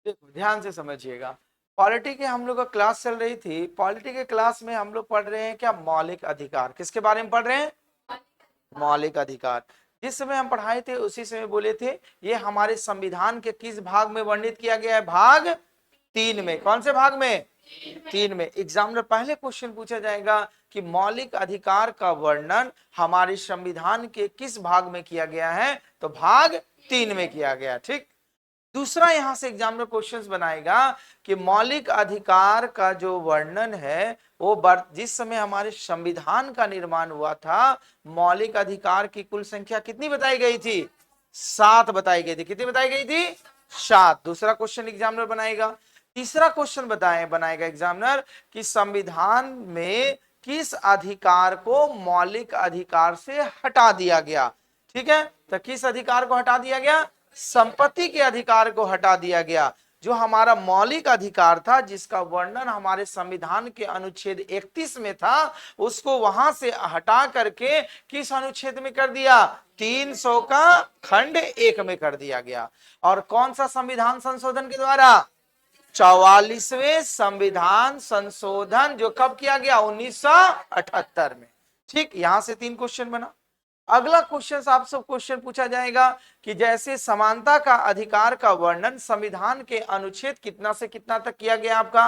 देखो ध्यान से समझिएगा। पॉलिटी के हम लोग का क्लास चल रही थी। पॉलिटी के क्लास में हम लोग पढ़ रहे हैं क्या, मौलिक अधिकार। किसके बारे में पढ़ रहे हैं? मौलिक अधिकार। जिस समय हम पढ़ाए थे उसी समय बोले थे ये हमारे संविधान के किस भाग में वर्णित किया गया है? भाग 3 में। कौन से भाग में? 3 में। एग्जामिनर पहले क्वेश्चन पूछा जाएगा कि मौलिक अधिकार का वर्णन हमारे संविधान के किस भाग में किया गया है? तो भाग 3 में किया गया। ठीक। दूसरा यहां से एग्जामिनर क्वेश्चंस बनाएगा कि मौलिक अधिकार का जो वर्णन है वो जिस समय हमारे संविधान का निर्माण हुआ था, मौलिक अधिकार की कुल संख्या कितनी बताई गई थी? 7 बताई गई थी। कितनी बताई गई थी? 7। दूसरा क्वेश्चन एग्जामिनर बनाएगा। तीसरा क्वेश्चन बनाएगा एग्जामिनर कि संविधान में किस अधिकार को मौलिक अधिकार से हटा दिया गया। ठीक है, तो किस अधिकार को हटा दिया गया? संपत्ति के अधिकार को हटा दिया गया। जो हमारा मौलिक अधिकार था जिसका वर्णन हमारे संविधान के अनुच्छेद 31 में था, उसको वहां से हटा करके किस अनुच्छेद में कर दिया? 300 का खंड 1 में कर दिया गया। और कौन सा संविधान संशोधन के द्वारा? 44वें संविधान संशोधन, जो कब किया गया? 1978 में। ठीक, यहां से 3 क्वेश्चन बना। अगला क्वेश्चन आप सब क्वेश्चन पूछा जाएगा कि जैसे समानता का अधिकार का वर्णन संविधान के अनुच्छेद कितना से कितना तक किया गया आपका?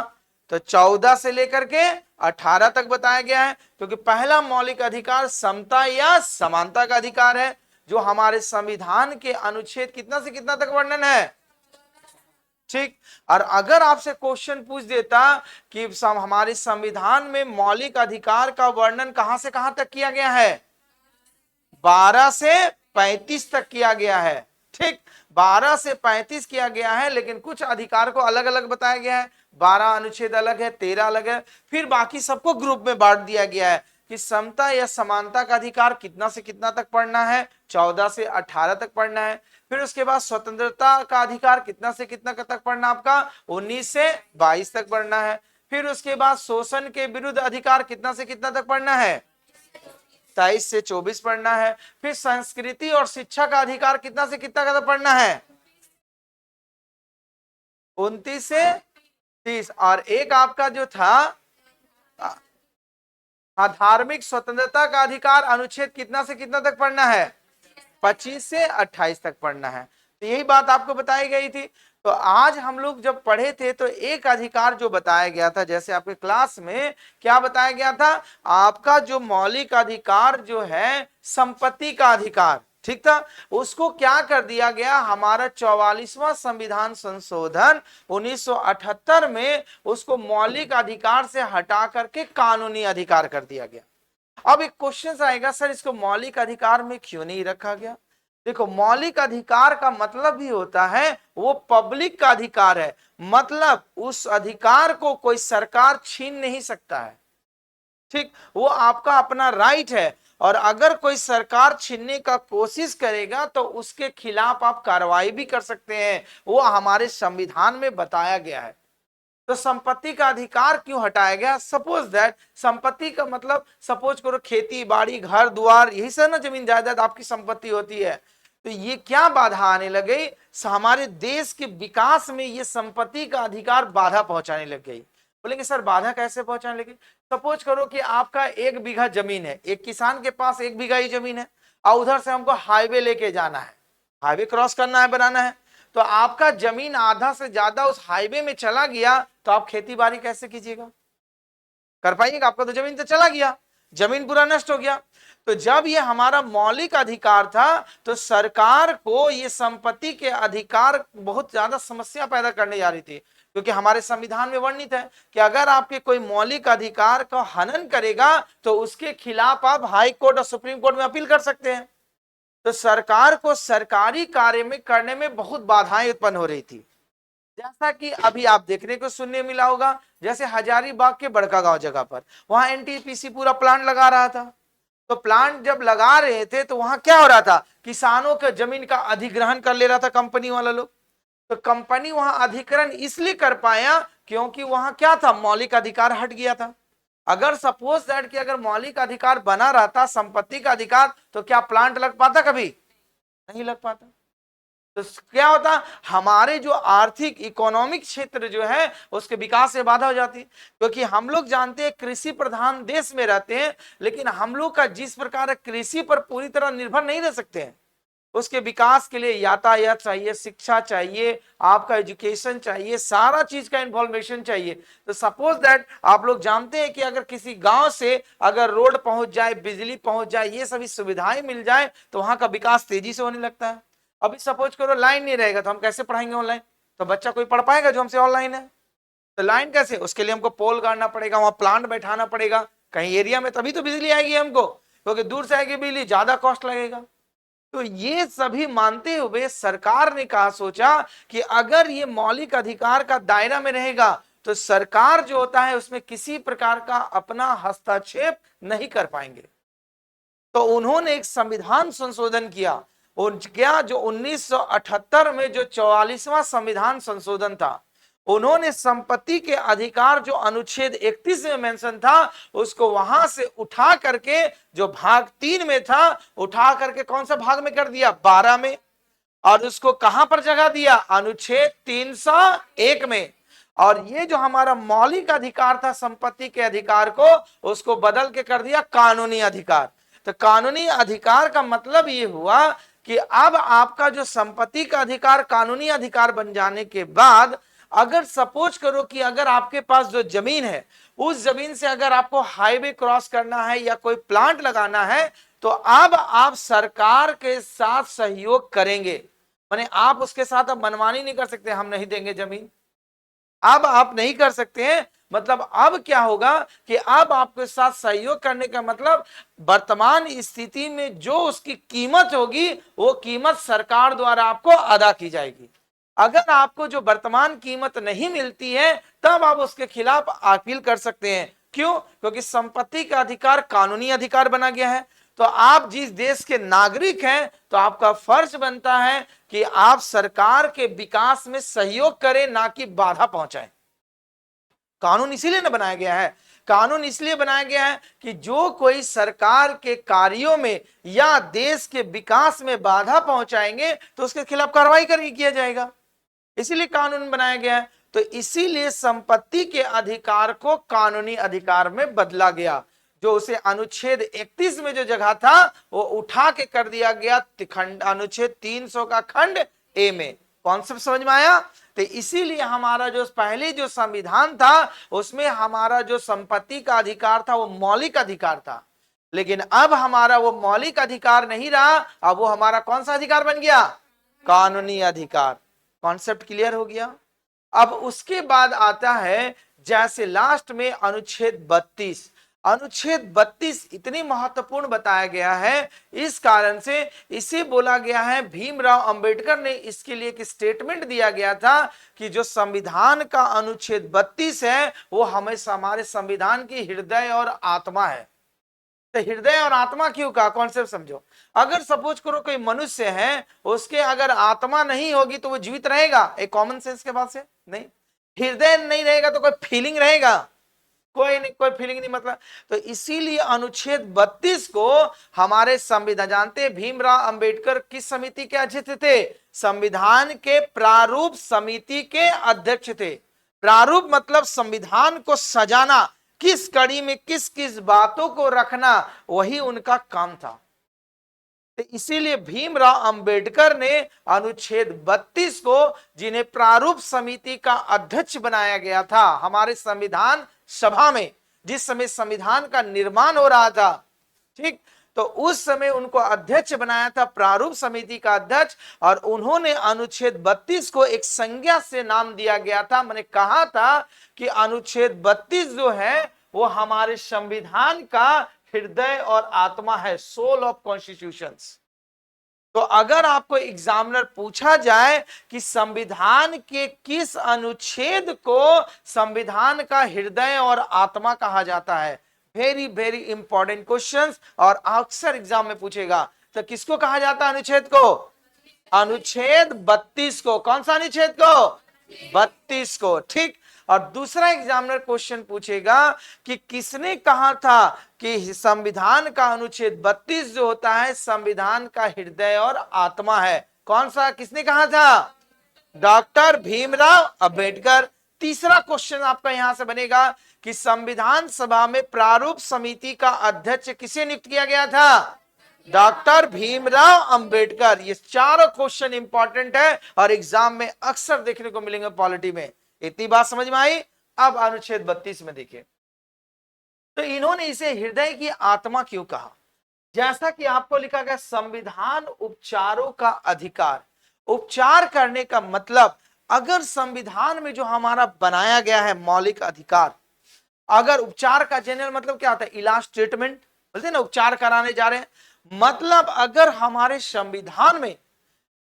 तो 14 से लेकर के 18 तक बताया गया है, क्योंकि पहला मौलिक अधिकार समता या समानता का अधिकार है, जो हमारे संविधान के अनुच्छेद कितना से कितना तक वर्णन है। ठीक। और अगर आपसे क्वेश्चन पूछ देता कि हमारे संविधान में मौलिक अधिकार का वर्णन कहां से कहां तक किया गया है? 12 से 35 तक किया गया है। ठीक, 12 से 35 किया गया है, लेकिन कुछ अधिकार को अलग अलग बताया गया है। 12 अनुच्छेद अलग है, 13 अलग है, फिर बाकी सबको ग्रुप में बांट दिया गया है कि समता या समानता का अधिकार कितना से कितना तक पढ़ना है? 14 से 18 तक पढ़ना है। फिर उसके बाद स्वतंत्रता का अधिकार कितना से कितना तक पढ़ना आपका? 19 से 22 तक पढ़ना है। फिर उसके बाद शोषण के विरुद्ध अधिकार कितना से कितना तक पढ़ना है? 23 से 24 पढ़ना है। फिर संस्कृति और शिक्षा का अधिकार कितना से कितना का पढ़ना है? 29 से 30। और एक आपका जो था धार्मिक स्वतंत्रता का अधिकार अनुच्छेद कितना से कितना तक पढ़ना है? 25 से 28 तक पढ़ना है। तो यही बात आपको बताई गई थी। तो आज हम लोग जब पढ़े थे तो एक अधिकार जो बताया गया था, जैसे आपके क्लास में क्या बताया गया था? आपका जो मौलिक अधिकार जो है संपत्ति का अधिकार, ठीक था, उसको क्या कर दिया गया? हमारा 44वां संविधान संशोधन 1978 में उसको मौलिक अधिकार से हटा करके कानूनी अधिकार कर दिया गया। अब एक क्वेश्चन आएगा, सर इसको मौलिक अधिकार में क्यों नहीं रखा गया? देखो, मौलिक अधिकार का मतलब भी होता है वो पब्लिक का अधिकार है, मतलब उस अधिकार को कोई सरकार छीन नहीं सकता है। ठीक, वो आपका अपना राइट है, और अगर कोई सरकार छीनने का कोशिश करेगा तो उसके खिलाफ आप कार्रवाई भी कर सकते हैं। वो हमारे संविधान में बताया गया है। तो संपत्ति का अधिकार क्यों हटाया गया? सपोज दैट संपत्ति का मतलब, सपोज करो खेती बाड़ी घर द्वार यही सब ना, जमीन जायदाद आपकी संपत्ति होती है। तो ये क्या बाधा आने लगी? हमारे देश के विकास में ये संपत्ति का अधिकार बाधा पहुंचाने लग गई। बोलेंगे सर बाधा कैसे पहुंचाने लगी? सपोज करो कि आपका 1 बीघा जमीन है, एक किसान के पास 1 बीघा ही जमीन है, और उधर से हमको हाईवे लेके जाना है, हाईवे क्रॉस करना है, बनाना है। तो आपका जमीन आधा से ज्यादा उस हाईवे में चला गया, तो आप खेती बाड़ी कैसे कीजिएगा? कर पाएंगे? आपका तो जमीन तो चला गया, जमीन पूरा नष्ट हो गया। तो जब ये हमारा मौलिक अधिकार था तो सरकार को ये संपत्ति के अधिकार बहुत ज्यादा समस्या पैदा करने जा रही थी, क्योंकि हमारे संविधान में वर्णित है कि अगर आपके कोई मौलिक अधिकार का हनन करेगा तो उसके खिलाफ आप हाई कोर्ट और सुप्रीम कोर्ट में अपील कर सकते हैं। तो सरकार को सरकारी कार्य में करने में बहुत बाधाएं उत्पन्न हो रही थी। जैसा कि अभी आप देखने को सुनने मिला होगा, जैसे हजारीबाग के बड़कागांव जगह पर वहां एनटीपीसी पूरा प्लांट लगा रहा था। तो प्लांट जब लगा रहे थे तो वहां क्या हो रहा था? किसानों के जमीन का अधिग्रहण कर ले रहा था कंपनी वाला लोग। तो कंपनी वहां अधिग्रहण इसलिए कर पाया क्योंकि वहां क्या था? मौलिक अधिकार हट गया था। अगर सपोज दैट कि अगर मौलिक अधिकार बना रहता संपत्ति का अधिकार, तो क्या प्लांट लग पाता? कभी नहीं लग पाता। तो क्या होता, हमारे जो आर्थिक इकोनॉमिक क्षेत्र जो है उसके विकास से बाधा हो जाती, क्योंकि हम लोग जानते हैं कृषि प्रधान देश में रहते हैं, लेकिन हम लोग का जिस प्रकार कृषि पर पूरी तरह निर्भर नहीं रह सकते हैं। उसके विकास के लिए यातायात चाहिए, शिक्षा चाहिए, आपका एजुकेशन चाहिए, सारा चीज का इन्फॉर्मेशन चाहिए। तो सपोज दैट आप लोग जानते हैं कि अगर किसी गांव से अगर रोड पहुंच जाए, बिजली पहुंच जाए, ये सभी सुविधाएं मिल जाए, तो वहां का विकास तेजी से होने लगता है। अभी सपोज करो लाइन नहीं रहेगा तो हम कैसे पढ़ाएंगे ऑनलाइन, तो बच्चा कोई पढ़ पाएगा जो हमसे ऑनलाइन है? तो लाइन कैसे, उसके लिए हमको पोल गाड़ना पड़ेगा, वहां प्लांट बैठाना पड़ेगा कहीं एरिया में, तभी तो बिजली आएगी हमको, क्योंकि दूर से आएगी बिजली, ज्यादा कॉस्ट लगेगा। तो ये सभी मानते हुए सरकार ने कहा, सोचा कि अगर ये मौलिक अधिकार का दायरा में रहेगा तो सरकार जो होता है उसमें किसी प्रकार का अपना हस्तक्षेप नहीं कर पाएंगे। तो उन्होंने एक संविधान संशोधन किया, और क्या जो 1978 में जो 44वां संविधान संशोधन था, उन्होंने संपत्ति के अधिकार जो अनुच्छेद 31 में मेंशन था उसको वहां से उठा करके जो भाग 3 में था उठा करके कौन सा भाग में कर दिया, 12 में, और उसको कहां पर जगह दिया, अनुच्छेद 301 में। और ये जो हमारा मौलिक अधिकार था संपत्ति के अधिकार को, उसको बदल के कर दिया कानूनी अधिकार। तो कानूनी अधिकार का मतलब ये हुआ कि अब आपका जो संपत्ति का अधिकार कानूनी अधिकार बन जाने के बाद, अगर सपोज करो कि अगर आपके पास जो जमीन है उस जमीन से अगर आपको हाईवे क्रॉस करना है या कोई प्लांट लगाना है, तो अब आप सरकार के साथ सहयोग करेंगे। माने आप उसके साथ अब मनमानी नहीं कर सकते, हम नहीं देंगे जमीन, अब आप नहीं कर सकते हैं। मतलब अब क्या होगा कि अब आपके साथ सहयोग करने का मतलब वर्तमान स्थिति में जो उसकी कीमत होगी वो कीमत सरकार द्वारा आपको अदा की जाएगी। अगर आपको जो वर्तमान कीमत नहीं मिलती है तब आप उसके खिलाफ अपील कर सकते हैं। क्यों? क्योंकि संपत्ति का अधिकार कानूनी अधिकार बना गया है। तो आप जिस देश के नागरिक हैं तो आपका फर्ज बनता है कि आप सरकार के विकास में सहयोग करें, ना कि बाधा पहुंचाएं। कानून इसीलिए ना बनाया गया है, कानून इसलिए बनाया गया है कि जो कोई सरकार के कार्यों में या देश के विकास में बाधा पहुंचाएंगे तो उसके खिलाफ कार्रवाई करके किया जाएगा, इसीलिए कानून बनाया गया है। तो इसीलिए संपत्ति के अधिकार को कानूनी अधिकार में बदला गया, जो उसे अनुच्छेद 31 में जो जगह था वो उठा के कर दिया गया खंड अनुच्छेद 300 का खंड ए में। कॉन्सेप्ट समझ में आया? तो इसीलिए हमारा जो पहले जो संविधान था उसमें हमारा जो संपत्ति का अधिकार था वो मौलिक अधिकार था, लेकिन अब हमारा वो मौलिक अधिकार नहीं रहा, अब वो हमारा कौन सा अधिकार बन गया, कानूनी अधिकार। कॉन्सेप्ट क्लियर हो गया? अब उसके बाद आता है जैसे लास्ट में अनुच्छेद 32। अनुच्छेद 32 इतनी महत्वपूर्ण बताया गया है, इस कारण से इसे बोला गया है, भीमराव अंबेडकर ने इसके लिए एक स्टेटमेंट दिया गया था कि जो संविधान का अनुच्छेद 32 है वो हमेशा हमारे संविधान की हृदय और आत्मा है। तो हृदय और आत्मा क्यों का कॉन्सेप्ट समझो। अगर सपोज करो कोई मनुष्य है, उसके अगर आत्मा नहीं होगी तो वो जीवित रहेगा? एक कॉमन सेंस के बात से नहीं। हृदय नहीं रहेगा तो कोई फीलिंग रहेगा? कोई नहीं, कोई फीलिंग नहीं। मतलब तो इसीलिए अनुच्छेद 32 को हमारे संविधान, जानते हैं भीमराव अंबेडकर किस समिति के अध्यक्ष थे? संविधान के प्रारूप समिति के अध्यक्ष थे। प्रारूप मतलब संविधान को सजाना, किस कड़ी में किस किस बातों को रखना, वही उनका काम था। तो इसीलिए भीमराव अंबेडकर ने अनुच्छेद 32 को, जिन्हें प्रारूप समिति का अध्यक्ष बनाया गया था हमारे संविधान सभा में, जिस समय संविधान का निर्माण हो रहा था, ठीक, तो उस समय उनको अध्यक्ष बनाया था, प्रारूप समिति का अध्यक्ष। और उन्होंने अनुच्छेद 32 को एक संज्ञा से नाम दिया गया था। मैंने कहा था कि अनुच्छेद 32 जो है वो हमारे संविधान का हृदय और आत्मा है, सोल ऑफ कॉन्स्टिट्यूशंस। तो अगर आपको एग्जामिनर पूछा जाए कि संविधान के किस अनुच्छेद को संविधान का हृदय और आत्मा कहा जाता है, वेरी वेरी इंपॉर्टेंट क्वेश्चंस और अक्सर एग्जाम में पूछेगा, तो किसको कहा जाता है अनुच्छेद को? अनुच्छेद 32 को। कौन सा अनुच्छेद को? 32 को, ठीक। और दूसरा एग्जामिनर क्वेश्चन पूछेगा कि किसने कहा था कि संविधान का अनुच्छेद 32 जो होता है संविधान का हृदय और आत्मा है, कौन सा, किसने कहा था? डॉक्टर भीमराव अंबेडकर। तीसरा क्वेश्चन आपका यहां से बनेगा कि संविधान सभा में प्रारूप समिति का अध्यक्ष किसे नियुक्त किया गया था? डॉक्टर भीमराव अंबेडकर। ये चारों क्वेश्चन इंपॉर्टेंट है और एग्जाम में अक्सर देखने को मिलेंगे पॉलिटी में। इतनी बात समझ में आई? अब अनुच्छेद 32 में देखिए, तो इन्होंने इसे हृदय की आत्मा क्यों कहा? जैसा कि आपको लिखा गया, संविधान उपचारों का अधिकार। उपचार करने का मतलब, अगर संविधान में जो हमारा बनाया गया है मौलिक अधिकार, अगर उपचार का जनरल मतलब क्या होता है? इलाज, ट्रीटमेंट, बोलते हैं ना, उपचार कराने जा रहे हैं, मतलब अगर हमारे संविधान में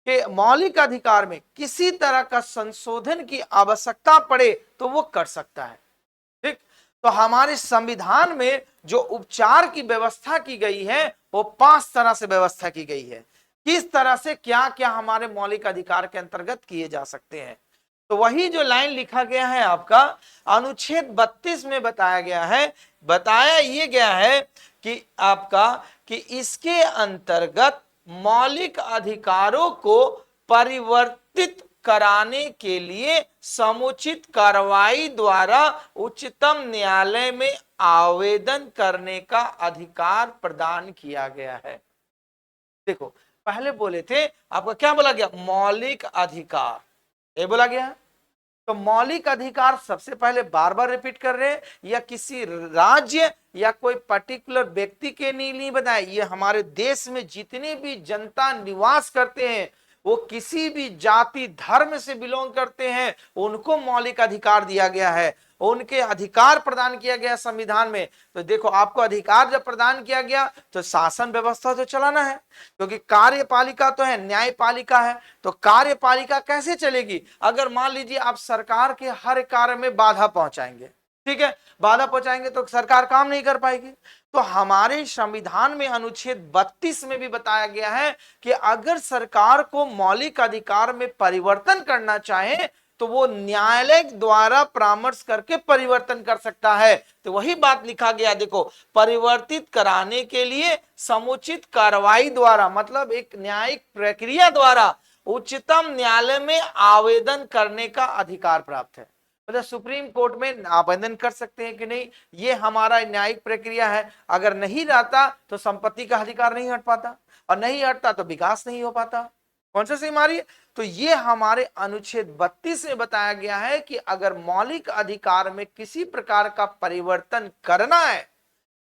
के मौलिक अधिकार में किसी तरह का संशोधन की आवश्यकता पड़े तो वो कर सकता है। ठीक, तो हमारे संविधान में जो उपचार की व्यवस्था की गई है वो 5 तरह से व्यवस्था की गई है। किस तरह से क्या क्या हमारे मौलिक अधिकार के अंतर्गत किए जा सकते हैं, तो वही जो लाइन लिखा गया है आपका अनुच्छेद 32 में बताया गया है। बताया ये गया है कि आपका कि इसके अंतर्गत मौलिक अधिकारों को परिवर्तित कराने के लिए समुचित कार्रवाई द्वारा उच्चतम न्यायालय में आवेदन करने का अधिकार प्रदान किया गया है। देखो, पहले बोले थे आपका, क्या बोला गया? मौलिक अधिकार, ये बोला गया। तो मौलिक अधिकार सबसे पहले बार बार रिपीट कर रहे हैं, या किसी राज्य या कोई पर्टिकुलर व्यक्ति के लिए नहीं बताया, ये हमारे देश में जितने भी जनता निवास करते हैं, वो किसी भी जाति धर्म से बिलोंग करते हैं, उनको मौलिक अधिकार दिया गया है, उनके अधिकार प्रदान किया गया संविधान में। तो देखो, आपको अधिकार जब प्रदान किया गया तो शासन व्यवस्था तो चलाना है, क्योंकि कार्यपालिका तो है, न्यायपालिका है। तो कार्यपालिका कैसे चलेगी? अगर मान लीजिए आप सरकार के हर कार्य में बाधा पहुंचाएंगे, ठीक है, बाधा पहुंचाएंगे तो सरकार काम नहीं कर पाएगी। तो हमारे संविधान में अनुच्छेद 32 में भी बताया गया है कि अगर सरकार को मौलिक अधिकार में परिवर्तन करना चाहे तो वो न्यायालय द्वारा परामर्श करके परिवर्तन कर सकता है। तो वही बात लिखा गया, देखो, परिवर्तित कराने के लिए समुचित कार्रवाई द्वारा, मतलब एक न्यायिक प्रक्रिया द्वारा उच्चतम न्यायालय में आवेदन करने का अधिकार प्राप्त है। मतलब सुप्रीम कोर्ट में आवेदन कर सकते हैं कि नहीं, ये हमारा न्यायिक प्रक्रिया है। अगर नहीं रहता तो संपत्ति का अधिकार नहीं हट पाता, और नहीं हटता तो विकास नहीं हो पाता। कौन सा सही मारी? तो ये हमारे अनुच्छेद 32 में बताया गया है कि अगर मौलिक अधिकार में किसी प्रकार का परिवर्तन करना है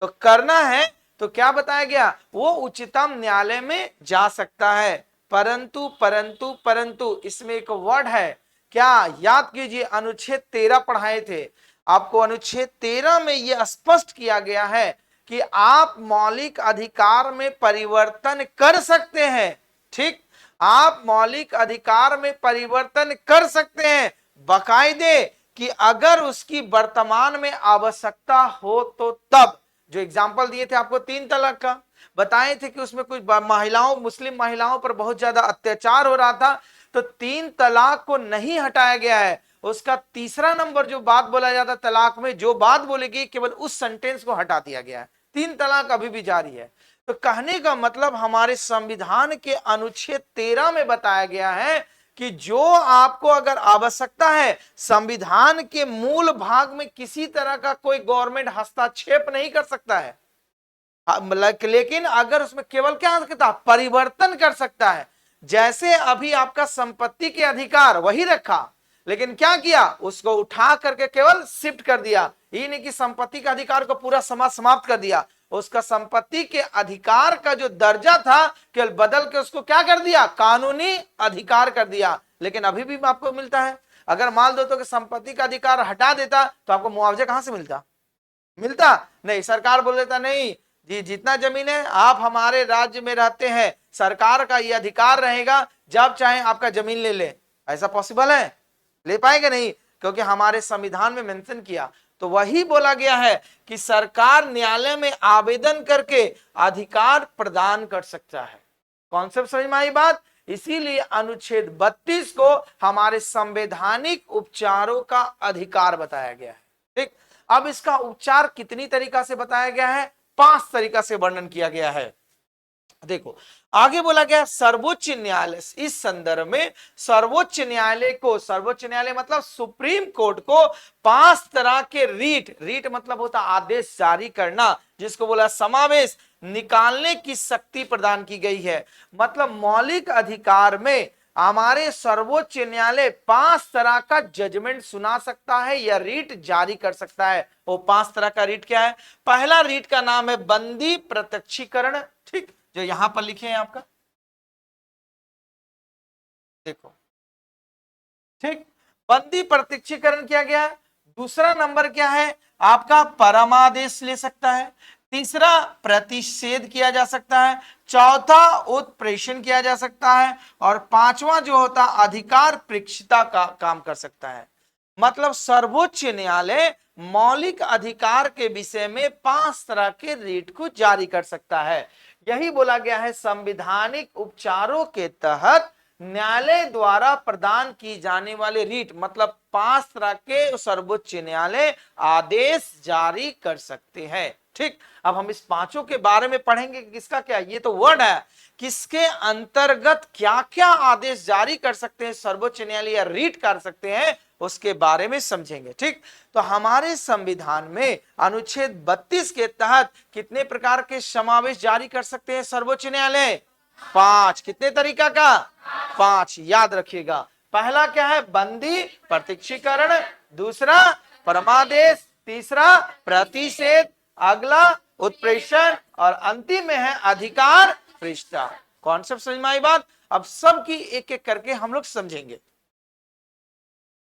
तो क्या बताया गया? वो उच्चतम न्यायालय में जा सकता है। परंतु परंतु परंतु इसमें एक वर्ड है, क्या? याद कीजिए, अनुच्छेद 13 पढ़ाए थे आपको। अनुच्छेद 13 में यह स्पष्ट किया गया है कि आप मौलिक अधिकार में परिवर्तन कर सकते हैं। ठीक, आप मौलिक अधिकार में परिवर्तन कर सकते हैं, बाकायदे कि अगर उसकी वर्तमान में आवश्यकता हो तो तब। जो एग्जाम्पल दिए थे आपको 3 तलाक का, बताए थे कि उसमें कुछ महिलाओं, मुस्लिम महिलाओं पर बहुत ज्यादा अत्याचार हो रहा था, तो 3 तलाक को नहीं हटाया गया है। उसका तीसरा नंबर जो बात बोला जाता तलाक में, जो बात बोलेगी, केवल उस सेंटेंस को हटा दिया गया है। 3 तलाक अभी भी जारी है। तो कहने का मतलब हमारे संविधान के अनुच्छेद 13 में बताया गया है कि जो आपको अगर आवश्यकता है, संविधान के मूल भाग में किसी तरह का कोई गवर्नमेंट हस्तक्षेप नहीं कर सकता है, लेकिन अगर उसमें केवल क्या कर सकता? परिवर्तन कर सकता है। जैसे अभी आपका संपत्ति के अधिकार वही रखा, लेकिन क्या किया? उसको उठा करके केवल शिफ्ट कर दिया। ये नहीं कि संपत्ति के अधिकार को पूरा समाप्त कर दिया, उसका संपत्ति के अधिकार का जो दर्जा था केवल बदल के उसको क्या कर दिया? कानूनी अधिकार कर दिया। लेकिन अभी भी आपको मिलता है। अगर मान दो तो कि संपत्ति का अधिकार हटा देता तो आपको मुआवजा कहां से मिलता? नहीं, सरकार बोल देता नहीं जी, जितना जमीन है आप हमारे राज्य में रहते हैं, सरकार का ये अधिकार रहेगा, जब चाहे आपका जमीन ले ले। ऐसा पॉसिबल है? ले पाएंगे नहीं, क्योंकि हमारे संविधान में मेंशन किया। तो वही बोला गया है कि सरकार न्यायालय में आवेदन करके अधिकार प्रदान कर सकता है। कॉन्सेप्ट समझ में आई बात? इसीलिए अनुच्छेद 32 को हमारे संवैधानिक उपचारों का अधिकार बताया गया है। ठीक, अब इसका उपचार कितनी तरीका से बताया गया है? 5 तरीका से वर्णन किया गया है। देखो आगे बोला गया सर्वोच्च न्यायालय, इस संदर्भ में सर्वोच्च न्यायालय को, सर्वोच्च न्यायालय मतलब सुप्रीम कोर्ट को 5 तरह के रीट मतलब होता आदेश जारी करना, जिसको बोला समावेश, निकालने की शक्ति प्रदान की गई है। मतलब मौलिक अधिकार में हमारे सर्वोच्च न्यायालय 5 तरह का जजमेंट सुना सकता है या रीट जारी कर सकता है। वो 5 तरह का रीट क्या है? पहला रीट का नाम है बंदी प्रत्यक्षीकरण, ठीक, जो यहां पर लिखे हैं आपका, देखो, ठीक, बंदी प्रत्यक्षीकरण किया गया। दूसरा नंबर क्या है आपका? परमादेश ले सकता है। तीसरा प्रतिषेध किया जा सकता है। चौथा उत्प्रेषण किया जा सकता है। और पांचवा जो होता अधिकार परीक्षिता का काम कर सकता है। मतलब सर्वोच्च न्यायालय मौलिक अधिकार के विषय में 5 तरह के रीट को जारी कर सकता है। यही बोला गया है संवैधानिक उपचारों के तहत न्यायालय द्वारा प्रदान की जाने वाले रीट, मतलब 5 तरह के सर्वोच्च न्यायालय आदेश जारी कर सकते हैं। ठीक, अब हम इस पांचों के बारे में पढ़ेंगे कि किसका क्या, ये तो वर्ड है, किसके अंतर्गत क्या क्या आदेश जारी कर सकते हैं सर्वोच्च न्यायालय या रीट कर सकते हैं, उसके बारे में समझेंगे। ठीक, तो हमारे संविधान में अनुच्छेद 32 के तहत कितने प्रकार के समावेश जारी कर सकते हैं सर्वोच्च न्यायालय? 5। कितने तरीका का? 5, याद रखिएगा। पहला क्या है? बंदी प्रत्यक्षीकरण, दूसरा परमादेश, तीसरा प्रतिषेध, अगला उत्प्रेषण, और अंतिम में है अधिकार परीक्षिता। कॉन्सेप्ट समझ में आई बात? अब सबकी एक एक करके हम लोग समझेंगे।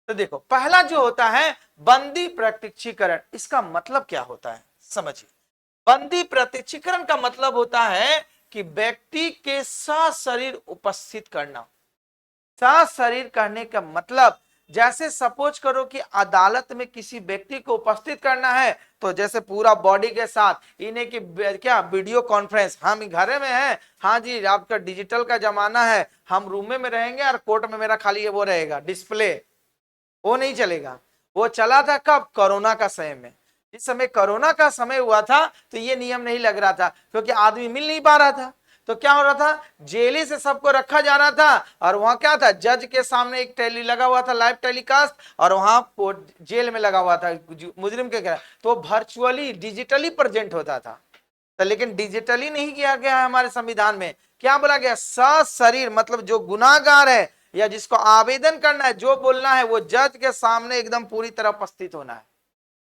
तो देखो पहला जो होता है बंदी प्रत्यक्षीकरण, इसका मतलब क्या होता है समझिए। बंदी प्रत्यक्षीकरण का मतलब होता है कि व्यक्ति के सशरीर उपस्थित करना। सशरीर करने का मतलब जैसे सपोज करो कि अदालत में किसी व्यक्ति को उपस्थित करना है, तो जैसे पूरा बॉडी के साथ इन्हें की क्या वीडियो कॉन्फ्रेंस, हम घर में हैं, हाँ जी आपका डिजिटल का जमाना है, हम रूम में रहेंगे और कोर्ट में मेरा खाली वो रहेगा डिस्प्ले, वो नहीं चलेगा। वो चला था कब? कोरोना का समय में। इस समय कोरोना का समय हुआ था तो ये नियम नहीं लग रहा था, क्योंकि आदमी मिल नहीं पा रहा था। तो क्या हो रहा था? जेली से सबको रखा जा रहा था, और वहां क्या था, जज के सामने एक टेली लगा हुआ था, लाइव टेलीकास्ट, और वहां जेल में लगा हुआ था मुजरिम के क्या, तो वर्चुअली डिजिटली प्रेजेंट होता था। तो लेकिन डिजिटली नहीं किया गया है हमारे संविधान में। क्या बोला गया? सशरीर, मतलब जो गुनाहगार है या जिसको आवेदन करना है, जो बोलना है, वो जज के सामने एकदम पूरी तरह उपस्थित होना है।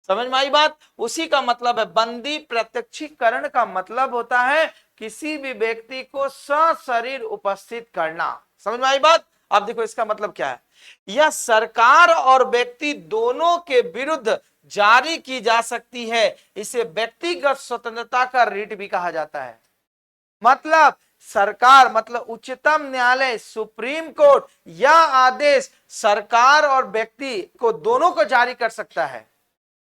समझ में आई बात? उसी का मतलब है बंदी प्रत्यक्षीकरण का मतलब होता है किसी भी व्यक्ति को सशरीर उपस्थित करना। समझ में आई बात? अब देखो इसका मतलब क्या है। यह सरकार और व्यक्ति दोनों के विरुद्ध जारी की जा सकती है। इसे व्यक्तिगत स्वतंत्रता का रीट भी कहा जाता है। मतलब सरकार, मतलब उच्चतम न्यायालय, सुप्रीम कोर्ट, यह आदेश सरकार और व्यक्ति को दोनों को जारी कर सकता है।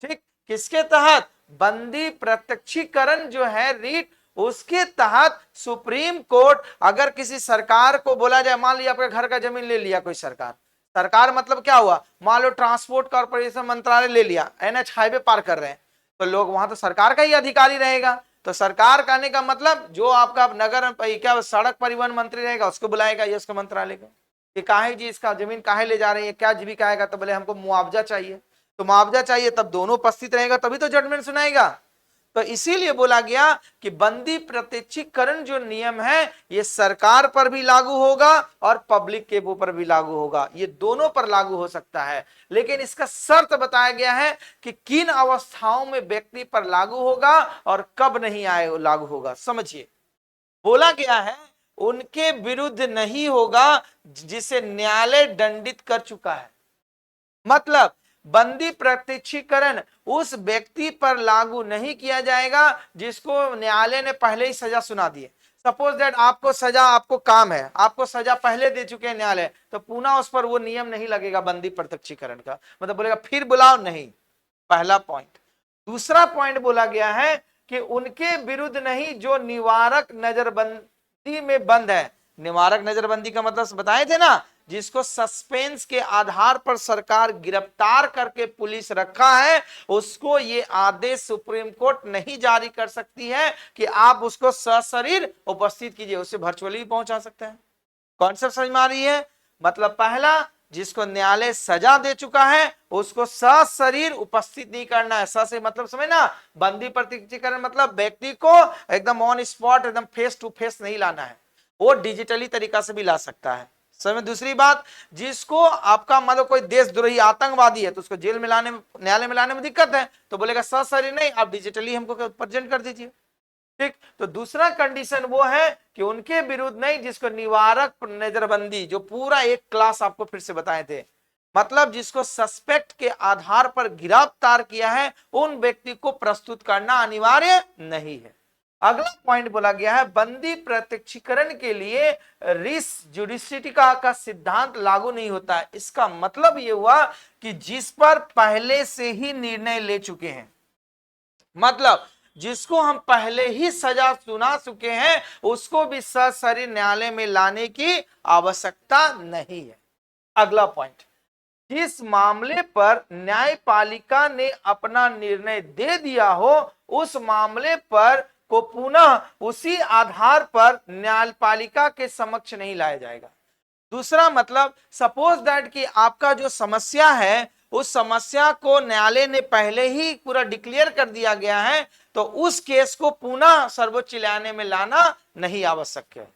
ठीक, किसके तहत? बंदी प्रत्यक्षीकरण जो है रीट, उसके तहत सुप्रीम कोर्ट अगर किसी सरकार को बोला जाए, मान लिया आपके घर का जमीन ले लिया कोई सरकार, सरकार मतलब क्या हुआ, मान लो ट्रांसपोर्ट कॉर्पोरेशन मंत्रालय ले लिया, एनएच हाईवे पार कर रहे हैं, तो लोग वहां तो सरकार का ही अधिकारी रहेगा। तो सरकार कहने का मतलब जो आपका नगर क्या सड़क परिवहन मंत्री रहेगा उसको बुलाएगा, ये उसका मंत्रालय का, कि काहे जी इसका जमीन काहे ले जा रही है, क्या जीविका आएगा, तो बोले हमको मुआवजा चाहिए, तो मुआवजा चाहिए, तब दोनों उपस्थित रहेगा तभी तो जजमेंट सुनाएगा। तो इसीलिए बोला गया कि बंदी प्रत्यक्षीकरण जो नियम है ये सरकार पर भी लागू होगा और पब्लिक के ऊपर भी लागू होगा, ये दोनों पर लागू हो सकता है। लेकिन इसका शर्त बताया गया है कि किन अवस्थाओं में व्यक्ति पर लागू होगा और कब नहीं आए लागू होगा। समझिए, बोला गया है उनके विरुद्ध नहीं होगा जिसे न्यायालय दंडित कर चुका है। मतलब बंदी प्रत्यक्षीकरण उस व्यक्ति पर लागू नहीं किया जाएगा जिसको न्यायालय ने पहले ही सजा सुना दी है। सपोज दैट आपको सजा, आपको काम है, आपको सजा पहले दे चुके हैं न्यायालय, तो पुनः उस पर वो नियम नहीं लगेगा बंदी प्रत्यक्षीकरण का, मतलब बोलेगा फिर बुलाओ नहीं। पहला पॉइंट। दूसरा पॉइंट बोला गया है कि उनके विरुद्ध नहीं जो निवारक नजरबंदी में बंद है। निवारक नजरबंदी का मतलब बताए थे ना, जिसको सस्पेंस के आधार पर सरकार गिरफ्तार करके पुलिस रखा है, उसको ये आदेश सुप्रीम कोर्ट नहीं जारी कर सकती है कि आप उसको सशरीर उपस्थित कीजिए, उसे वर्चुअली भी पहुंचा सकते हैं। कॉन्सेप्ट समझ में आ रही है? मतलब पहला, जिसको न्यायालय सजा दे चुका है उसको सशरीर उपस्थित नहीं करना है। स से मतलब समझ ना, बंदी प्रत्यक्षीकरण मतलब व्यक्ति को एकदम ऑन स्पॉट, एकदम फेस टू फेस नहीं लाना है, वो डिजिटली तरीका से भी ला सकता है। समझ? दूसरी बात, जिसको आपका मतलब कोई देशद्रोही आतंकवादी है तो उसको जेल में लाने में, न्यायालय में लाने में दिक्कत है, तो बोलेगा सशरीर नहीं, आप डिजिटली हमको प्रेजेंट कर दीजिए। ठीक। तो दूसरा कंडीशन वो है कि उनके विरुद्ध नहीं जिसको निवारक नजरबंदी, जो पूरा एक क्लास आपको फिर से बताए थे, मतलब जिसको सस्पेक्ट के आधार पर गिरफ्तार किया है, उन व्यक्ति को प्रस्तुत करना अनिवार्य नहीं है। अगला पॉइंट बोला गया है, बंदी प्रत्यक्षीकरण के लिए रिस जुडिशियरी का सिद्धांत लागू नहीं होता है। इसका मतलब यह हुआ कि जिस पर पहले से ही निर्णय ले चुके हैं, मतलब जिसको हम पहले ही सजा सुना चुके हैं, उसको भी सशरीर न्यायालय में लाने की आवश्यकता नहीं है। अगला पॉइंट, जिस मामले पर न्यायपालिका ने अपना निर्णय दे दिया हो, उस मामले पर को पुनः उसी आधार पर न्यायपालिका के समक्ष नहीं लाया जाएगा। दूसरा मतलब, सपोज दैट कि आपका जो समस्या है उस समस्या को न्यायालय ने पहले ही पूरा डिक्लेयर कर दिया गया है, तो उस केस को पुनः सर्वोच्च न्यायालय में लाना नहीं आवश्यक है।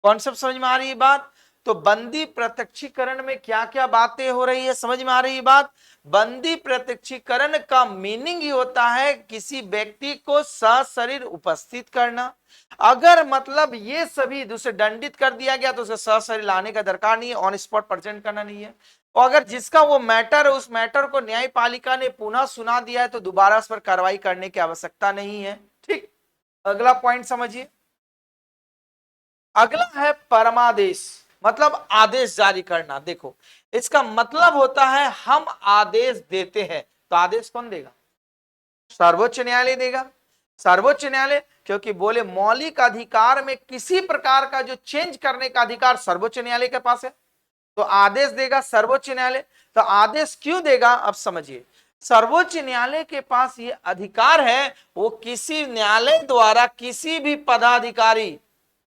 कॉन्सेप्ट समझ में आ रही है बात? तो बंदी प्रत्यक्षीकरण में क्या क्या बातें हो रही है, समझ में आ रही है बात? बंदी प्रत्यक्षीकरण का मीनिंग ही होता है किसी व्यक्ति को सशरीर उपस्थित करना। अगर मतलब ये सभी दूसरे दंडित कर दिया गया तो उसे सशरीर लाने का दरकार नहीं है, ऑन स्पॉट प्रेजेंट करना नहीं है। और अगर जिसका वो मैटर है उस मैटर को न्यायपालिका ने पुनः सुना दिया है तो दोबारा उस पर कार्रवाई करने की आवश्यकता नहीं है। ठीक। अगला पॉइंट समझिए। अगला है परमादेश, मतलब आदेश जारी करना। देखो, इसका मतलब होता है हम आदेश देते हैं, तो आदेश कौन देगा? सर्वोच्च न्यायालय देगा। सर्वोच्च न्यायालय, क्योंकि बोले मौलिक अधिकार में किसी प्रकार का जो चेंज करने का अधिकार सर्वोच्च न्यायालय के पास है, तो आदेश देगा सर्वोच्च न्यायालय। तो आदेश क्यों देगा, अब समझिए। सर्वोच्च न्यायालय के पास ये अधिकार है, वो किसी न्यायालय द्वारा किसी भी पदाधिकारी,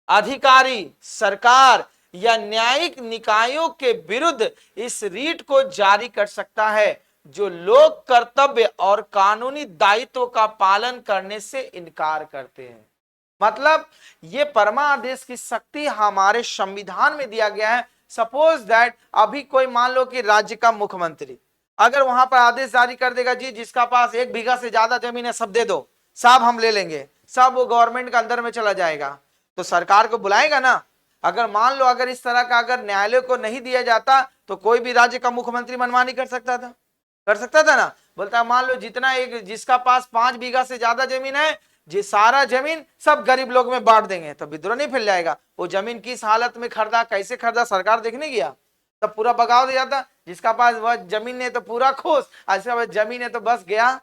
अधिकारी, सरकार या न्यायिक निकायों के विरुद्ध इस रीट को जारी कर सकता है जो लोक कर्तव्य और कानूनी दायित्व का पालन करने से इनकार करते हैं। मतलब ये परमादेश की शक्ति हमारे संविधान में दिया गया है। सपोज दैट अभी कोई मान लो कि राज्य का मुख्यमंत्री अगर वहां पर आदेश जारी कर देगा, जी जिसका पास 1 बीघा से ज्यादा जमीन है सब दे दो, सब हम ले लेंगे, सब वो गवर्नमेंट के अंदर में चला जाएगा, तो सरकार को बुलाएगा ना। अगर मान लो अगर इस तरह का अगर न्यायालय को नहीं दिया जाता तो कोई भी राज्य का मुख्यमंत्री मनमानी कर सकता था, ना। बोलता मान लो जितना एक जिसका पास 5 बीघा से ज्यादा जमीन है, जी सारा जमीन सब गरीब लोग में बांट देंगे, तो विद्रोह नहीं फैल जाएगा। वो जमीन किस हालत में खरीदा, कैसे खरीदा, सरकार देखने गया, तब पूरा बगाव दिया जाता। जिसका पास वह जमीन है तो पूरा खुश, जिसका पास जमीन है तो बस गया।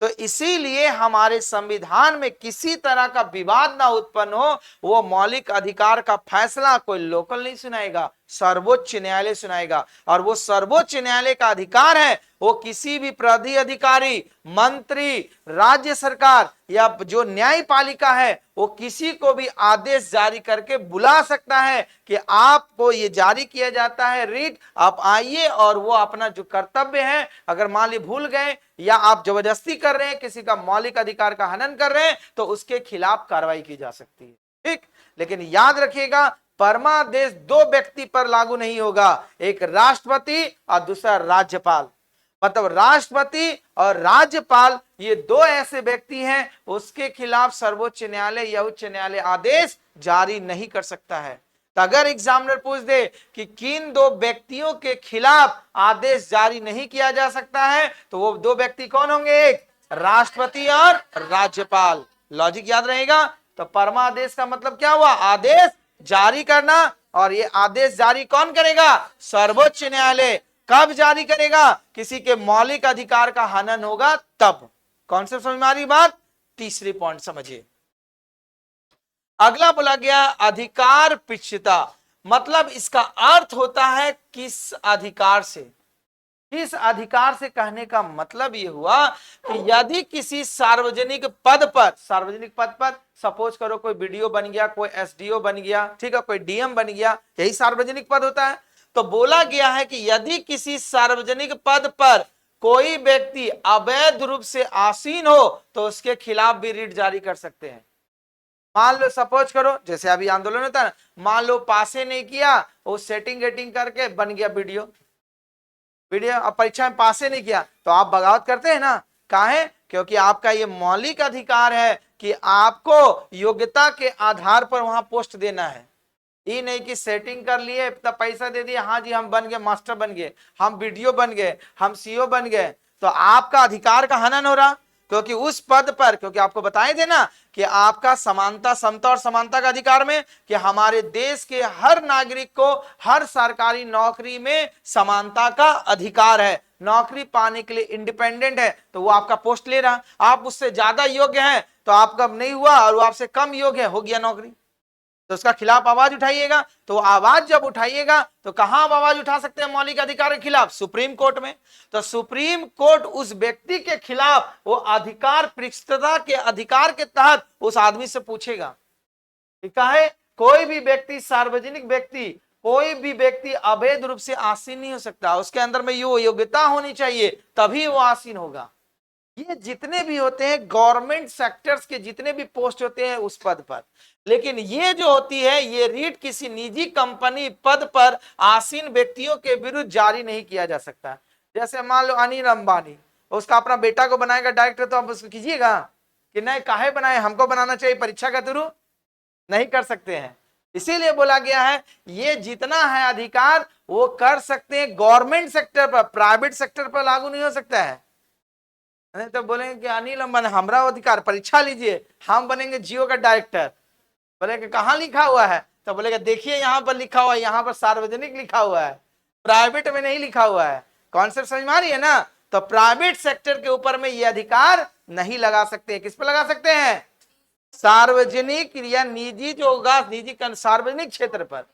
तो इसीलिए हमारे संविधान में किसी तरह का विवाद ना उत्पन्न हो, वो मौलिक अधिकार का फैसला कोई लोकल नहीं सुनाएगा, सर्वोच्च न्यायालय सुनाएगा। और वो सर्वोच्च न्यायालय का अधिकार है, वो किसी भी प्राधिकारी, मंत्री, राज्य सरकार या जो न्यायपालिका है, वो किसी को भी आदेश जारी करके बुला सकता है कि आपको ये जारी किया जाता है रीट, आप आइए और वो अपना जो कर्तव्य है, अगर मान ली भूल गए या आप जबरदस्ती कर रहे हैं, किसी का मौलिक अधिकार का हनन कर रहे हैं, तो उसके खिलाफ कार्रवाई की जा सकती है। ठीक। लेकिन याद रखिएगा, परमादेश 2 व्यक्ति पर लागू नहीं होगा, एक राष्ट्रपति और दूसरा राज्यपाल। मतलब राष्ट्रपति और राज्यपाल ये 2 ऐसे व्यक्ति हैं, उसके खिलाफ सर्वोच्च न्यायालय या उच्च न्यायालय आदेश जारी नहीं कर सकता है। तो अगर एग्जामिनर पूछ दे कि किन 2 व्यक्तियों के खिलाफ आदेश जारी नहीं किया जा सकता है, तो वो 2 व्यक्ति कौन होंगे? एक राष्ट्रपति और राज्यपाल। लॉजिक याद रहेगा। तो परमादेश का मतलब क्या हुआ? आदेश जारी करना। और ये आदेश जारी कौन करेगा? सर्वोच्च न्यायालय। कब जारी करेगा? किसी के मौलिक अधिकार का हनन होगा तब। कॉन्सेप्ट समझ में आ रही बात? तीसरी पॉइंट समझिए। अगला बोला गया अधिकार पिछता, मतलब इसका अर्थ होता है किस अधिकार से। किस अधिकार से कहने का मतलब ये हुआ कि यदि किसी सार्वजनिक पद पर सपोज करो कोई बीडीओ बन गया, कोई एसडीओ बन गया, ठीक है, कोई डीएम बन गया, यही सार्वजनिक पद होता है। तो बोला गया है कि यदि किसी सार्वजनिक पद पर कोई व्यक्ति अवैध रूप से आसीन हो तो उसके खिलाफ भी रिट जारी कर सकते हैं। मान लो सपोज करो जैसे अभी आंदोलन होता है ना, मान लो पासे नहीं किया, वो सेटिंग गेटिंग करके बन गया वीडियो, अब परीक्षा में पासे नहीं किया तो आप बगावत करते हैं ना। काहे? क्योंकि आपका ये मौलिक अधिकार है कि आपको योग्यता के आधार पर वहां पोस्ट देना है। ये नहीं कि सेटिंग कर लिए इतना पैसा दे दिए, हाँ जी हम बन गए, मास्टर बन गए, हम वीडियो बन गए, हम सीओ बन गए, तो आपका अधिकार का हनन हो रहा। क्योंकि उस पद पर, क्योंकि आपको बताए थे ना कि आपका समानता, समता और समानता का अधिकार में कि हमारे देश के हर नागरिक को हर सरकारी नौकरी में समानता का अधिकार है, नौकरी पाने के लिए इंडिपेंडेंट है, तो वो आपका पोस्ट ले रहा। आप उससे ज्यादा योग्य हैं तो आपका नहीं हुआ, और वो आपसे कम योग्य है, हो गया नौकरी, तो उसका खिलाफ आवाज उठाइएगा। तो आवाज जब उठाइएगा तो कहां आप आवाज उठा सकते हैं मौलिक अधिकार के खिलाफ? सुप्रीम कोर्ट में। तो सुप्रीम कोर्ट उस व्यक्ति के खिलाफ वो अधिकार पृष्ठता के अधिकार के तहत उस आदमी से पूछेगा। ठीक है, कोई भी व्यक्ति, सार्वजनिक व्यक्ति, कोई भी व्यक्ति अवैध रूप से आसीन नहीं हो सकता, उसके अंदर में यो योग्यता होनी चाहिए तभी वो आसीन होगा। ये जितने भी होते हैं गवर्नमेंट सेक्टर्स के जितने भी पोस्ट होते हैं उस पद पर, लेकिन ये जो होती है ये रीट किसी निजी कंपनी पद पर आसीन व्यक्तियों के विरुद्ध जारी नहीं किया जा सकता। जैसे मान लो अनिल अंबानी, उसका अपना बेटा को बनाएगा डायरेक्टर, तो आप उसको कीजिएगा कि नहीं काहे बनाए, हमको बनाना चाहिए परीक्षा के थ्रू, नहीं कर सकते हैं। इसीलिए बोला गया है ये जितना है अधिकार वो कर सकते हैं गवर्नमेंट सेक्टर पर, प्राइवेट सेक्टर पर लागू नहीं हो सकता है। नहीं तो बोलेंगे कि अनिल अंबानी हमारा अधिकार, परीक्षा लीजिए हम बनेंगे जियो का डायरेक्टर, बोलेंगे कहाँ लिखा हुआ है, तो बोलेगा देखिए यहाँ पर लिखा हुआ है, यहाँ पर सार्वजनिक लिखा हुआ है, प्राइवेट में नहीं लिखा हुआ है। कॉन्सेप्ट समझ में आ रही है ना? तो प्राइवेट सेक्टर के ऊपर में ये अधिकार नहीं लगा सकते। किस पर लगा सकते हैं? सार्वजनिक या निजी जो होगा, निजी सार्वजनिक क्षेत्र पर,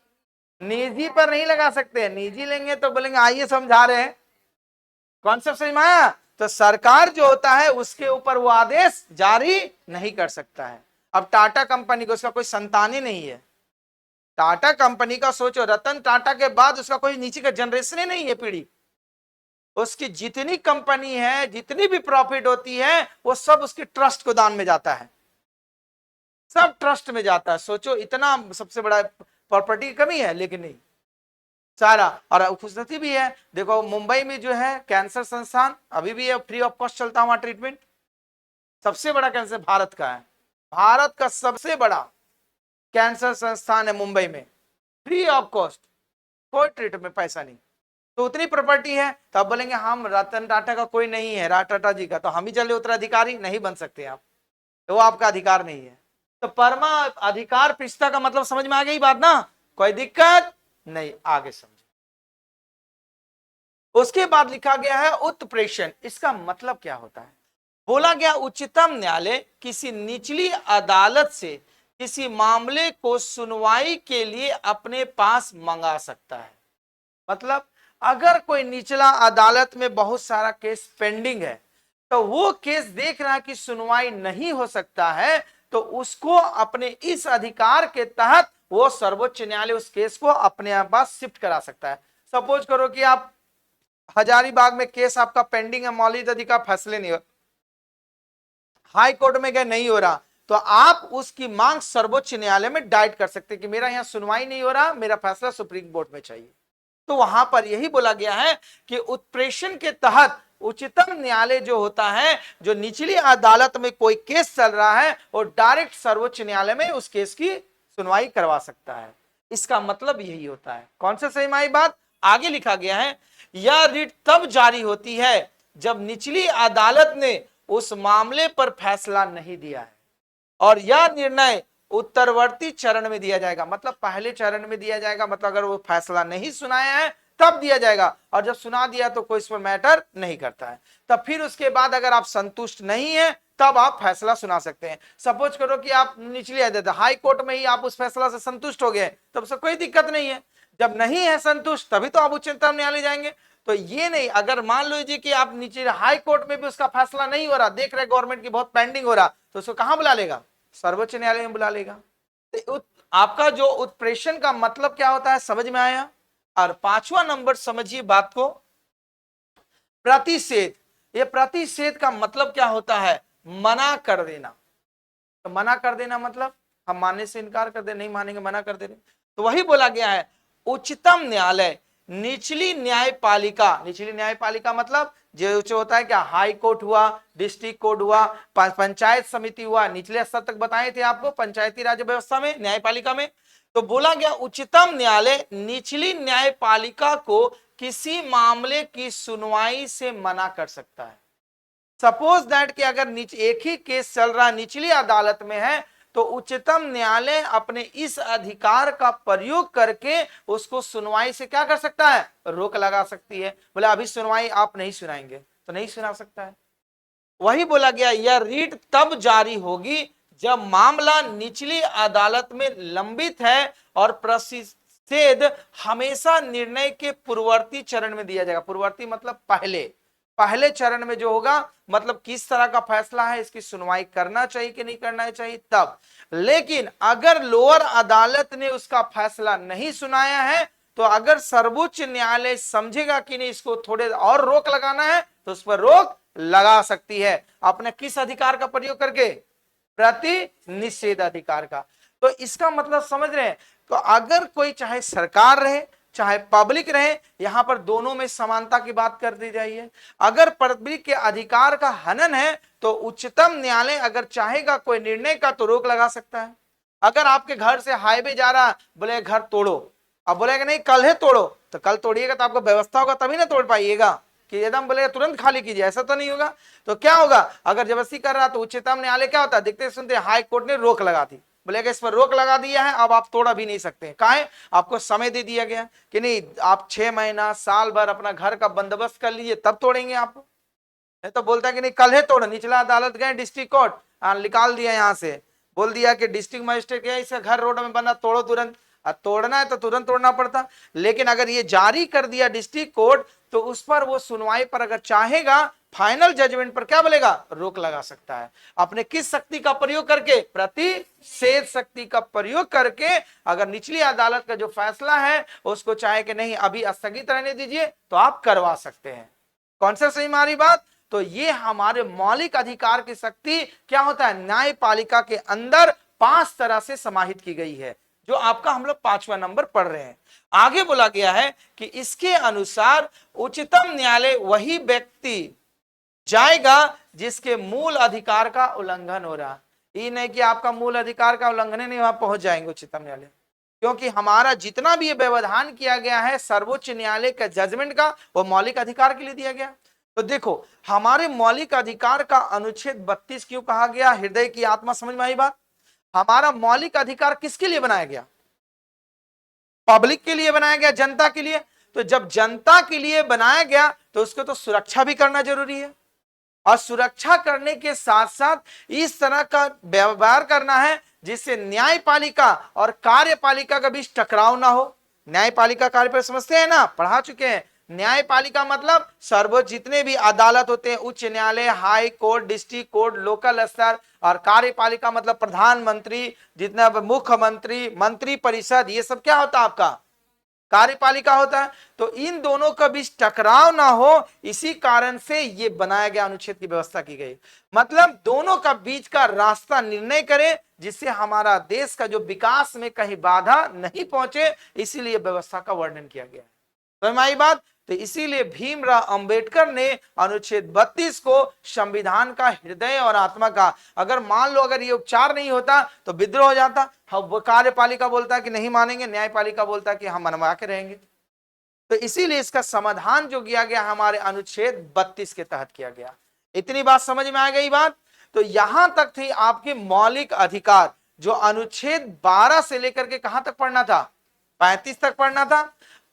निजी पर नहीं लगा सकते। निजी लेंगे तो बोलेंगे आइए समझा रहे हैं, कॉन्सेप्ट समझ में आया? तो सरकार जो होता है उसके ऊपर वो आदेश जारी नहीं कर सकता है। अब टाटा कंपनी को, उसका कोई संतान ही नहीं है, टाटा कंपनी का सोचो, रतन टाटा के बाद उसका कोई नीचे का जनरेशन ही नहीं है, पीढ़ी, उसकी जितनी कंपनी है, जितनी भी प्रॉफिट होती है वो सब उसके ट्रस्ट को दान में जाता है, सब ट्रस्ट में जाता है। सोचो इतना सबसे बड़ा प्रॉपर्टी की कमी है, लेकिन नहीं, सारा। और खुशनसीबी भी है, देखो मुंबई में जो है कैंसर संस्थान अभी भी है, फ्री ऑफ कॉस्ट चलता हुआ ट्रीटमेंट, सबसे बड़ा कैंसर भारत का है, भारत का सबसे बड़ा कैंसर संस्थान है मुंबई में, फ्री ऑफ कॉस्ट, कोई ट्रीटमेंट, पैसा नहीं। तो उतनी प्रॉपर्टी है, तब बोलेंगे हम रतन टाटा का कोई नहीं है, टाटा जी का, तो हम ही चले उत्तराधिकारी, नहीं बन सकते आप, तो वो आपका अधिकार नहीं है। तो परमा अधिकार पिछता का मतलब समझ में आ गई बात ना? कोई दिक्कत नहीं, आगे समझो। उसके बाद लिखा गया है उत्प्रेषण। इसका मतलब क्या होता है? बोला गया उच्चतम न्यायालय किसी निचली अदालत से किसी मामले को सुनवाई के लिए अपने पास मंगा सकता है। मतलब अगर कोई निचला अदालत में बहुत सारा केस पेंडिंग है, तो वो केस देख रहा है कि सुनवाई नहीं हो सकता है, तो उसको अपने इस अधिकार के तहत वो सर्वोच्च न्यायालय उस केस को अपने पास शिफ्ट करा सकता है। सपोज करो कि आप हजारीबाग में केस आपका पेंडिंग है, मौलिक अधिकार फैसले नहीं हो, हाई कोर्ट में गए नहीं हो रहा, तो आप उसकी मांग सर्वोच्च न्यायालय में डायरेक्ट कर सकते हैं कि मेरा यहां सुनवाई नहीं हो रहा, मेरा फैसला सुप्रीम कोर्ट में चाहिए। तो वहां पर यही बोला गया है कि उत्प्रेषण के तहत उच्चतम न्यायालय जो होता है, जो निचली अदालत में कोई केस चल रहा है, वो डायरेक्ट सर्वोच्च न्यायालय में उस केस की सुनवाई करवा सकता है। इसका मतलब यही होता है। कौन सा सही माई बात? आगे लिखा गया है यह रिट तब जारी होती है जब निचली अदालत ने उस मामले पर फैसला नहीं दिया है, और यह निर्णय उत्तरवर्ती चरण में दिया जाएगा। मतलब पहले चरण में दिया जाएगा, मतलब अगर वो फैसला नहीं सुनाया है तब दिया जाएगा, और जब सुना दिया तो कोई इस पर मैटर नहीं करता है। तब फिर उसके बाद अगर आप संतुष्ट नहीं है तब आप फैसला सुना सकते हैं। सपोज करो कि आप निचली अदालत हाई कोर्ट में ही आप उस फैसला से संतुष्ट हो गए, तब से कोई दिक्कत नहीं है। जब नहीं है संतुष्ट तभी तो आप उच्चतम न्यायालय जाएंगे। तो ये नहीं, अगर मान लीजिए कि आप नीचे हाई कोर्ट में भी उसका फैसला नहीं हो रहा, देख रहे गवर्नमेंट की बहुत पेंडिंग हो रहा, तो उसको कहां बुला लेगा? सर्वोच्च न्यायालय में बुला लेगा। तो आपका जो उत्प्रेषण का मतलब क्या होता है समझ में आया। और 5वां नंबर समझिए बात को, प्रतिषेध। ये प्रतिषेध का मतलब क्या होता है? मना कर देना। तो मना कर देना मतलब हम मानने से इनकार कर दे, नहीं मानेंगे, मना कर दे रहे। तो वही बोला गया है उच्चतम न्यायालय, निचली न्यायपालिका। निचली न्यायपालिका मतलब जो होता है क्या, हाई कोर्ट हुआ, डिस्ट्रिक्ट कोर्ट हुआ, पंचायत समिति हुआ, निचले स्तर तक बताए थे आपको पंचायती राज व्यवस्था में, न्यायपालिका में। तो बोला गया उच्चतम न्यायालय निचली न्यायपालिका को किसी मामले की सुनवाई से मना कर सकता है। सपोज दैट कि अगर एक ही केस चल रहा निचली अदालत में है, तो उच्चतम न्यायालय अपने इस अधिकार का प्रयोग करके उसको सुनवाई से क्या कर सकता है? रोक लगा सकती है। बोले अभी सुनवाई आप नहीं सुनाएंगे तो नहीं सुना सकता है। वही बोला गया यह रीट तब जारी होगी जब मामला निचली अदालत में लंबित है और प्रतिषेध हमेशा निर्णय के पूर्ववर्ती चरण में दिया जाएगा। पूर्ववर्ती मतलब पहले चरण में जो होगा, मतलब किस तरह का फैसला है, इसकी सुनवाई करना चाहिए कि नहीं करना चाहिए तब। लेकिन अगर लोअर अदालत ने उसका फैसला नहीं सुनाया है, तो अगर सर्वोच्च न्यायालय समझेगा कि नहीं इसको थोड़े और रोक लगाना है, तो उस पर रोक लगा सकती है। अपने किस अधिकार का प्रयोग करके? प्रतिनिषेध अधिकार का। तो इसका मतलब समझ रहे हैं। तो अगर कोई चाहे सरकार रहे चाहे पब्लिक रहे, यहां पर दोनों में समानता की बात कर दी जाइए। अगर पब्लिक के अधिकार का हनन है तो उच्चतम न्यायालय अगर चाहेगा कोई निर्णय का तो रोक लगा सकता है। अगर आपके घर से हाईवे जा रहा, बोले घर तोड़ो, अब बोलेगा नहीं कल है तोड़ो, तो कल तोड़िएगा तो आपको व्यवस्था होगा तभी ना तोड़ पाइएगा, कि एकदम बोलेगा तुरंत खाली कीजिए, ऐसा तो नहीं होगा। तो क्या होगा? अगर जबरदस्ती कर रहा तो उच्चतम न्यायालय क्या होता है, देखते सुनते हाई कोर्ट ने रोक लगा दी, बोलेगा इस पर रोक लगा दिया है, अब आप तोड़ा भी नहीं सकते। काहे? आपको समय दे दिया गया कि नहीं आप 6 महीना साल भर अपना घर का बंदोबस्त कर लीजिए तब तोड़ेंगे आप। नहीं तो बोलता है कि नहीं कल है तोड़, निचला अदालत गए डिस्ट्रिक्ट कोर्ट निकाल दिया, यहां से बोल दिया कि डिस्ट्रिक्ट मजिस्ट्रेट क्या इसका घर रोड में बना, तोड़ो तुरंत। तोड़ना है तो तुरंत तोड़ना पड़ता। लेकिन अगर ये जारी कर दिया डिस्ट्रिक्ट कोर्ट, तो उस पर वो सुनवाई पर अगर चाहेगा फाइनल जजमेंट पर क्या बोलेगा? रोक लगा सकता है। अपने किस शक्ति का प्रयोग करके? प्रतिषेध शक्ति का प्रयोग करके अगर निचली अदालत का जो फैसला है उसको चाहे कि नहीं अभी स्थगित रहने दीजिए, तो आप करवा सकते हैं। कौन सा सही हमारी बात? तो ये हमारे मौलिक अधिकार की शक्ति क्या होता है? न्यायपालिका के अंदर 5 तरह से समाहित की गई है, जो आपका हम लोग 5वां नंबर पढ़ रहे हैं। आगे बोला गया है कि इसके अनुसार उच्चतम न्यायालय वही व्यक्ति जाएगा जिसके मूल अधिकार का उल्लंघन हो रहा। ये नहीं कि आपका मूल अधिकार का उल्लंघन नहीं, वहां पहुंच जाएंगे उच्चतम न्यायालय, क्योंकि हमारा जितना भी ये व्यवधान किया गया है सर्वोच्च न्यायालय का जजमेंट का, वो मौलिक अधिकार के लिए दिया गया। तो देखो हमारे मौलिक अधिकार का अनुच्छेद 32 क्यों कहा गया? हृदय की आत्मा समझ में आई बात? हमारा मौलिक अधिकार किसके लिए बनाया गया? पब्लिक के लिए बनाया गया, जनता के लिए। तो जब जनता के लिए बनाया गया तो उसको तो सुरक्षा भी करना जरूरी है, और सुरक्षा करने के साथ साथ इस तरह का व्यवहार करना है जिससे न्यायपालिका और कार्यपालिका के बीच टकराव ना हो। न्यायपालिका कार्यपालिका समझते हैं ना, पढ़ा चुके हैं। न्यायपालिका मतलब सर्वोच्च जितने भी अदालत होते हैं, उच्च न्यायालय, high court, district court, local स्तर, और कार्यपालिका मतलब प्रधानमंत्री, जितना मुख्यमंत्री, मंत्री परिषद, ये सब क्या होता है आपका? कार्यपालिका होता है। तो इन दोनों के बीच टकराव ना हो, इसी कारण से ये बनाया गया, अनुच्छेद की व्यवस्था की गई। मतलब दोनों का बीच का रास्ता निर्णय करे जिससे हमारा देश का जो विकास में कहीं बाधा नहीं पहुंचे, इसीलिए व्यवस्था का वर्णन किया गया है। तो हमारी बात, तो इसीलिए भीमराव अंबेडकर ने अनुच्छेद 32 को संविधान का हृदय और आत्मा का, अगर मान लो अगर ये उपचार नहीं होता तो विद्रोह हो जाता। कार्यपालिका बोलता है कि नहीं मानेंगे, न्यायपालिका बोलता है कि हम मनवा के रहेंगे। तो इसीलिए इसका समाधान जो किया गया हमारे अनुच्छेद 32 के तहत किया गया। इतनी बात समझ में आ गई बात? तो यहां तक थी आपके मौलिक अधिकार, जो अनुच्छेद 12 से लेकर के कहां तक पढ़ना था? 35 तक पढ़ना था।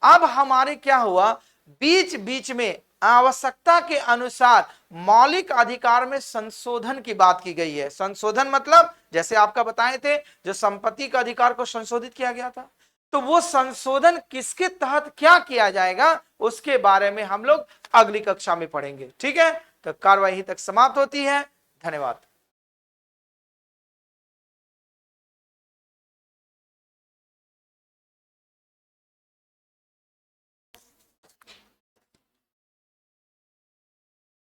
अब हमारे क्या हुआ, बीच बीच में आवश्यकता के अनुसार मौलिक अधिकार में संशोधन की बात की गई है। संशोधन मतलब जैसे आपका बताए थे, जो संपत्ति का अधिकार को संशोधित किया गया था, तो वो संशोधन किसके तहत क्या किया जाएगा उसके बारे में हम लोग अगली कक्षा में पढ़ेंगे। ठीक है, तो कार्रवाई तक समाप्त होती है। धन्यवाद।